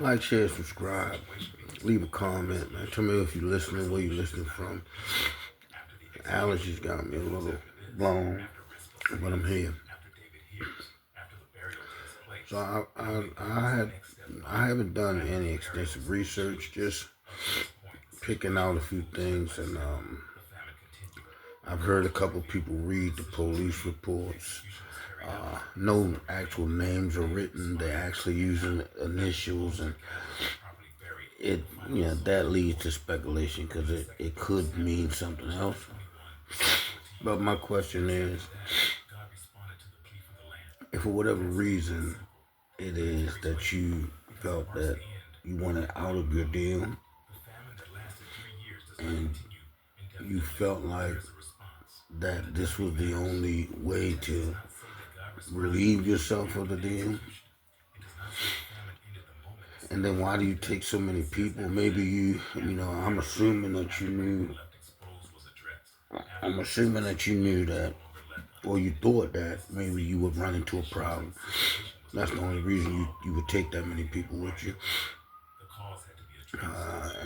Like, share, subscribe, leave a comment, man. Tell me if you're listening, where you're listening from. Allergies got me a little blown, but I'm here. So I haven't done any extensive research, just picking out a few things, and I've heard a couple people read the police reports. No actual names are written; they're actually using initials, and that leads to speculation because it could mean something else. But my question is, if for whatever reason it is that you felt that you wanted out of your deal and you felt like that this was the only way to relieve yourself of the deal, and then why do you take so many people? Maybe I'm assuming that you knew. I'm assuming that you knew that, or you thought that maybe you would run into a problem. That's the only reason you would take that many people with you.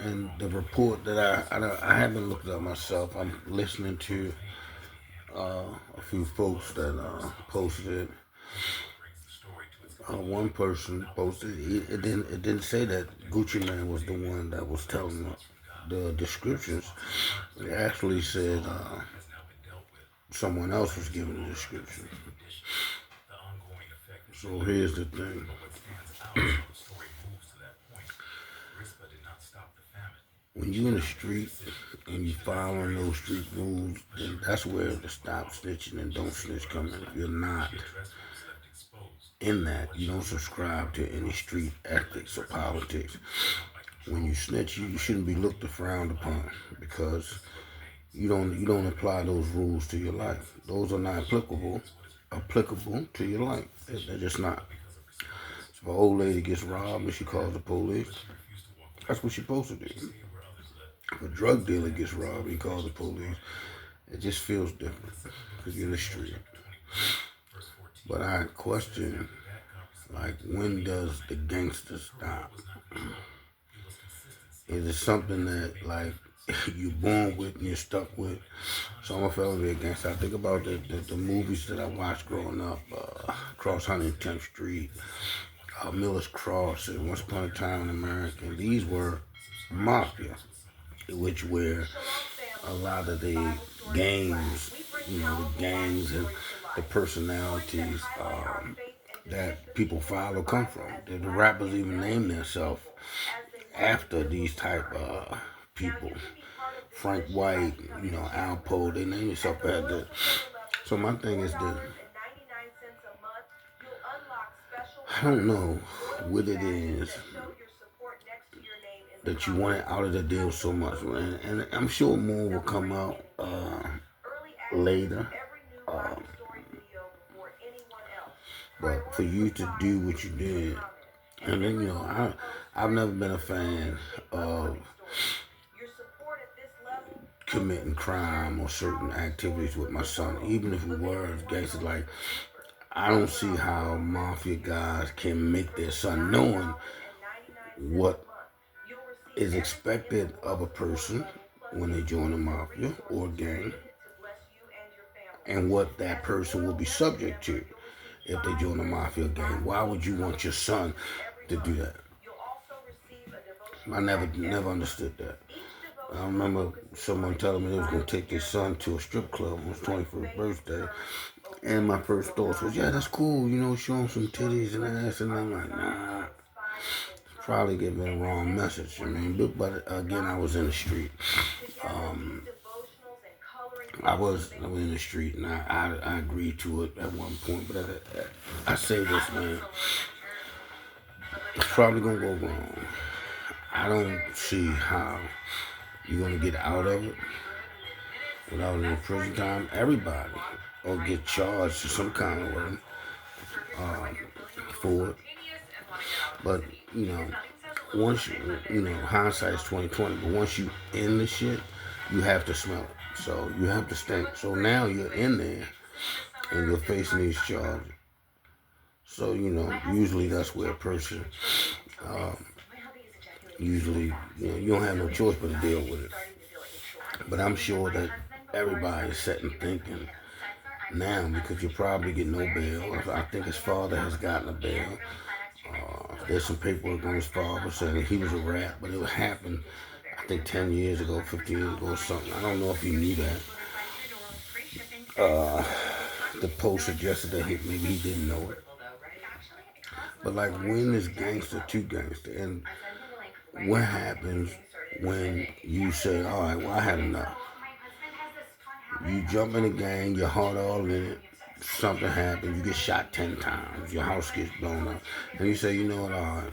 And the report that I haven't looked up myself. I'm listening to a few folks that posted it. One person posted it didn't say that Gucci Man was the one that was telling the descriptions. It actually said someone else was giving the description. So here's the thing. When you're in the street and you following those street rules, then that's where the stop snitching and don't snitch come in. If you're not in that, you don't subscribe to any street ethics or politics. When you snitch, you shouldn't be looked or frowned upon because you don't apply those rules to your life. Those are not applicable to your life. They're just not. So if an old lady gets robbed and she calls the police, that's what she's supposed to do. If a drug dealer gets robbed and he calls the police, it just feels different because you're in the street. But I question, like, when does the gangster stop? Is it something that, like, you're born with and you're stuck with? So I'm a fellow be a gangster. I think about the movies that I watched growing up, Cross 110th Street, Miller's Cross, and Once Upon a Time in America. These were mafia, which were a lot of the gangs, the gangs and the personalities that people follow come from. The rappers even name themselves after these type of people. Frank White, Alpo, they name themselves after that. So my thing is that I don't know what it is that you wanted out of the deal so much, man. And I'm sure more will come out later. Um, but for you to do what you did, and then I've never been a fan of committing crime or certain activities with my son, even if it was gangster. Like, I don't see how mafia guys can make their son knowing what is expected of a person when they join a mafia or a gang, and what that person will be subject to if they join a mafia gang. Why would you want your son to do that? I never understood that. I remember someone telling me they was gonna take their son to a strip club on his 21st birthday, and my first thoughts was, yeah, that's cool, show him some titties and ass, and I'm like, nah, probably giving the wrong message. But again, I was in the street. I was in the street, and I agreed to it at one point. But I say this, man, it's probably gonna go wrong. I don't see how you're gonna get out of it without any prison time. Everybody will get charged in some kind of way for it. But once hindsight is 20/20. But once you in the shit, you have to smell it. So you have to stink. So now you're in there and you're facing these charges. So usually that's where a person Usually, you don't have no choice but to deal with it. But I'm sure that everybody is sitting thinking now because you probably get no bail. I think his father has gotten a bail. There's some paperwork on his father saying he was a rat, but it happened, I think, 10 years ago, 15 years ago or something. I don't know if he knew that. Uh, the post suggested that maybe he didn't know it. But like, when is gangster to gangster? And what happens when you say, all right, well, I had enough? You jump in a gang, your heart all in it, something happens, you get shot 10 times, your house gets blown up, and you say, you know what, all right,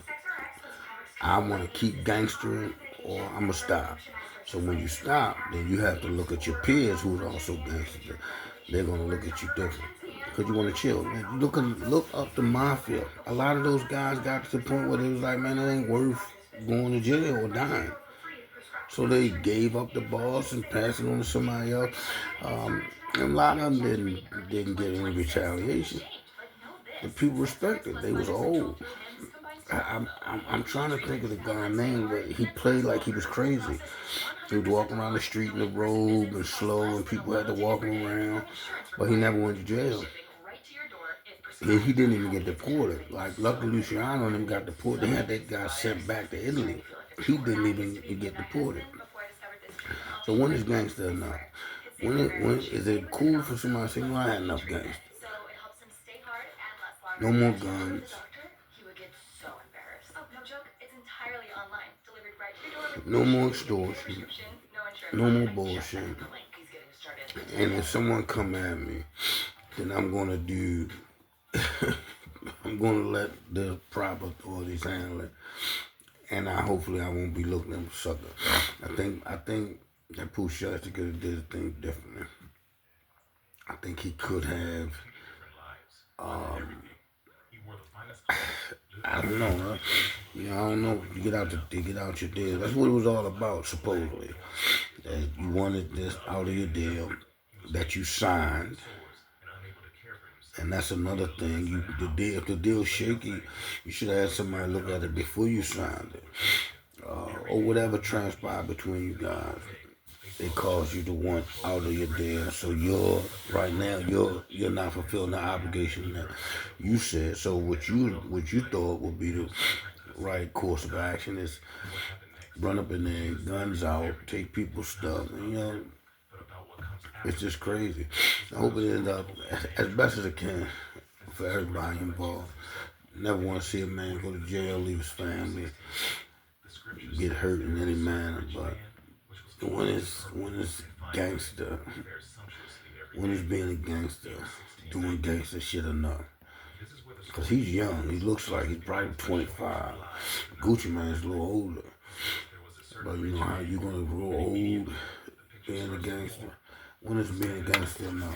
I want to keep gangstering or I'm going to stop. So when you stop, then you have to look at your peers who are also gangsters. They're going to look at you different because you want to chill. Man, look up the mafia. A lot of those guys got to the point where they was like, man, it ain't worth going to jail or dying. So they gave up the boss and passed it on to somebody else. And a lot of them didn't get any retaliation. The people respected. They was old. I'm trying to think of the guy's name, but he played like he was crazy. He would walk around the street in a robe and slow, and people had to walk him around. But he never went to jail. He didn't even get deported. Like, luckily Luciano and them got deported. They had that guy sent back to Italy. He didn't even get deported. So when is gangster enough? When is it cool for somebody to say, well, I had enough gangster? No more guns. No more extortion. No more bullshit. And if someone come at me, then I'm gonna do I'm gonna let the proper authorities handle it. And hopefully I won't be looking at a sucker. I think that Pooh Shiesty could have did things differently. I think he could have I don't know, huh? I don't know. You get out your deal. That's what it was all about, supposedly. That you wanted this out of your deal that you signed. And that's another thing. If the deal's shaky, you should have had somebody look at it before you signed it. Or whatever transpired between you guys. It caused you to want out of your deal. So right now you're not fulfilling the obligation that you said. So what you thought would be the right course of action is run up in there, guns out, take people's stuff, and it's just crazy. I hope it ends up as best as it can for everybody involved. Never want to see a man go to jail, leave his family, get hurt in any manner, but when it's gangster, when it's being a gangster, doing gangster shit enough. Because he's young, he looks like he's probably 25. Gucci Mane's a little older. But you know how you gonna grow old being a gangster? When is being a gangster enough?